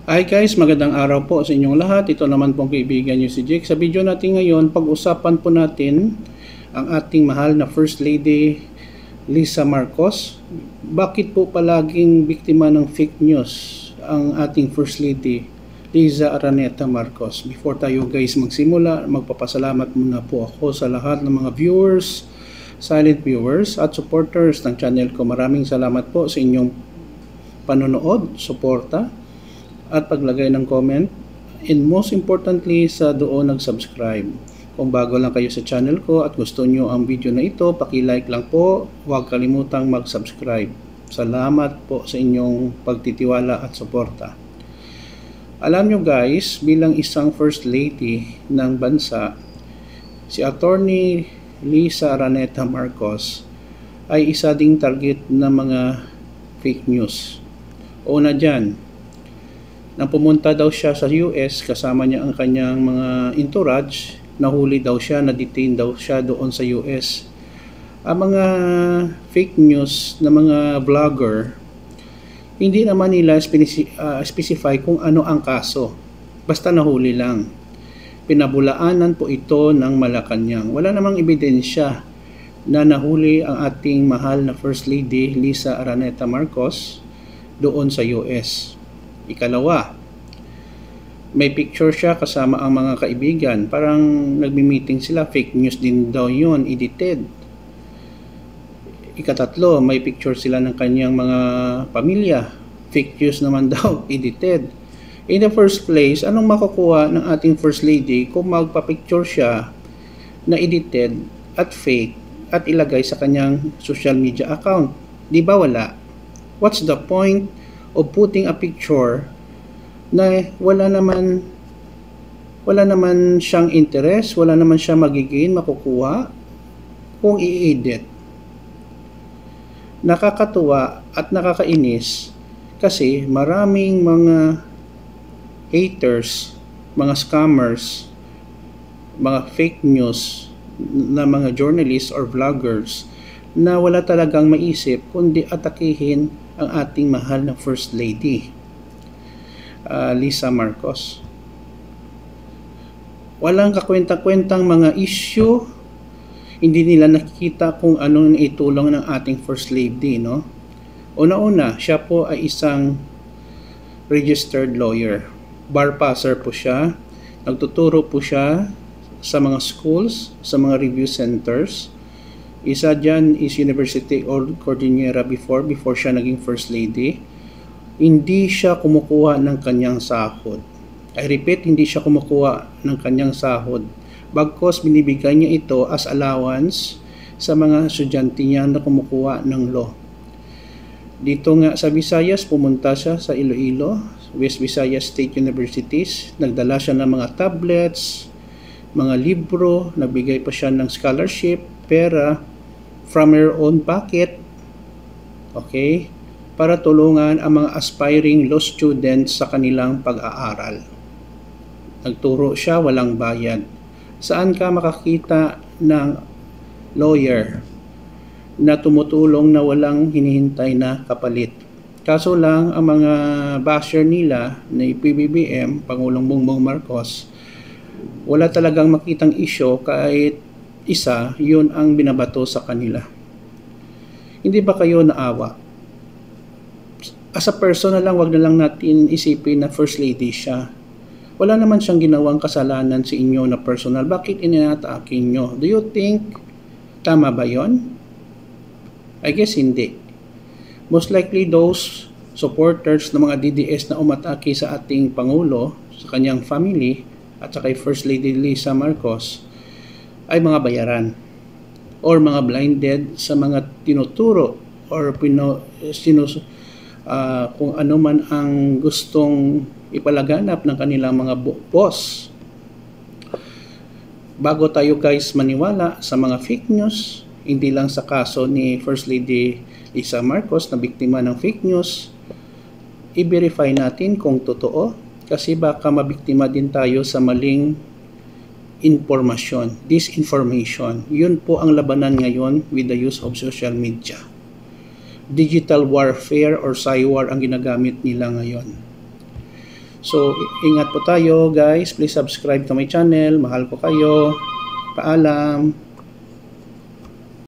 Hi guys, magandang araw po sa inyong lahat. Ito naman pong kaibigan nyo si Jake. Sa video natin ngayon, pag-usapan po natin ang ating mahal na First Lady Lisa Marcos. Bakit po palaging biktima ng fake news ang ating First Lady Liza Araneta Marcos? Before tayo guys magsimula, magpapasalamat muna po ako sa lahat ng mga viewers, silent viewers at supporters ng channel ko. Maraming salamat po sa inyong panonood, suporta at paglagay ng comment, and most importantly sa doon nag-subscribe. Kung bago lang kayo sa channel ko at gusto nyo ang video na ito, paki-like lang po, huwag kalimutang mag-subscribe. Salamat po sa inyong pagtitiwala at suporta. Alam nyo guys, bilang isang First Lady ng bansa, si Attorney Liza Araneta Marcos ay isa ding target ng mga fake news. Una dyan, nang pumunta daw siya sa US kasama niya ang kanyang mga entourage, nahuli daw siya, na-detain daw siya doon sa US. Ang mga fake news na mga vlogger, hindi naman nila specify kung ano ang kaso. Basta nahuli lang. Pinabulaanan po ito ng Malacanang. Wala namang ebidensya na nahuli ang ating mahal na First Lady Liza Araneta Marcos doon sa US. Ikalawa, may picture siya kasama ang mga kaibigan. Parang nagmi-meeting sila, fake news din daw yun, edited. Ikatatlo, may picture sila ng kanyang mga pamilya, fake news naman daw, edited. In the first place, anong makukuha ng ating First Lady kung magpa-picture siya na edited at fake at ilagay sa kanyang social media account? Di ba wala? What's the point of putting a picture na wala naman siyang interest, wala naman siya magiging makukuha kung i-edit? Nakakatuwa at nakakainis kasi maraming mga haters, mga scammers, mga fake news na mga journalists or vloggers na wala talagang maisip kundi atakihin ang ating mahal na First Lady Liza Marcos. Walang kakwenta-kwentang mga issue, hindi nila nakikita kung anong itulong ng ating First Lady, no? Una-una, siya po ay isang registered lawyer. Bar passer po siya. Nagtuturo po siya sa mga schools, sa mga review centers. Isa dyan is University of Cordillera before siya naging First Lady. Hindi siya kumukuha ng kanyang sahod. I repeat, hindi siya kumukuha ng kanyang sahod. Bagkos binibigay niya ito as allowance sa mga estudyante niya na kumukuha ng law. Dito nga sa Visayas, pumunta siya sa Iloilo, West Visayas State Universities. Nagdala siya ng mga tablets, mga libro, nagbigay pa siya ng scholarship, pera, from her own pocket, okay, para tulungan ang mga aspiring law students sa kanilang pag-aaral. Nagturo siya, walang bayad. Saan ka makakita ng lawyer na tumutulong na walang hinihintay na kapalit? Kaso lang, ang mga basher nila ni PBBM, Pangulong Bongbong Marcos, wala talagang makitang issue kahit isa, yun ang binabato sa kanila. Hindi ba kayo naawa? As a person na lang, wag na lang natin isipin na First Lady siya. Wala naman siyang ginawang kasalanan sa inyo na personal. Bakit inatake nyo? Do you think tama ba yon? I guess hindi. Most likely those supporters ng mga DDS na umatake sa ating Pangulo, sa kanyang family, at sa kay First Lady Liza Marcos, ay mga bayaran or mga blinded sa mga tinuturo or kung ano man ang gustong ipalaganap ng kanilang mga boss. Bago tayo guys maniwala sa mga fake news, hindi lang sa kaso ni First Lady Liza Marcos na biktima ng fake news, i-verify natin kung totoo, kasi baka mabiktima din tayo sa maling informasyon, disinformation. Yun po ang labanan ngayon with the use of social media. Digital warfare or cywar ang ginagamit nila ngayon. So, ingat po tayo guys. Please subscribe to my channel. Mahal ko kayo. Paalam.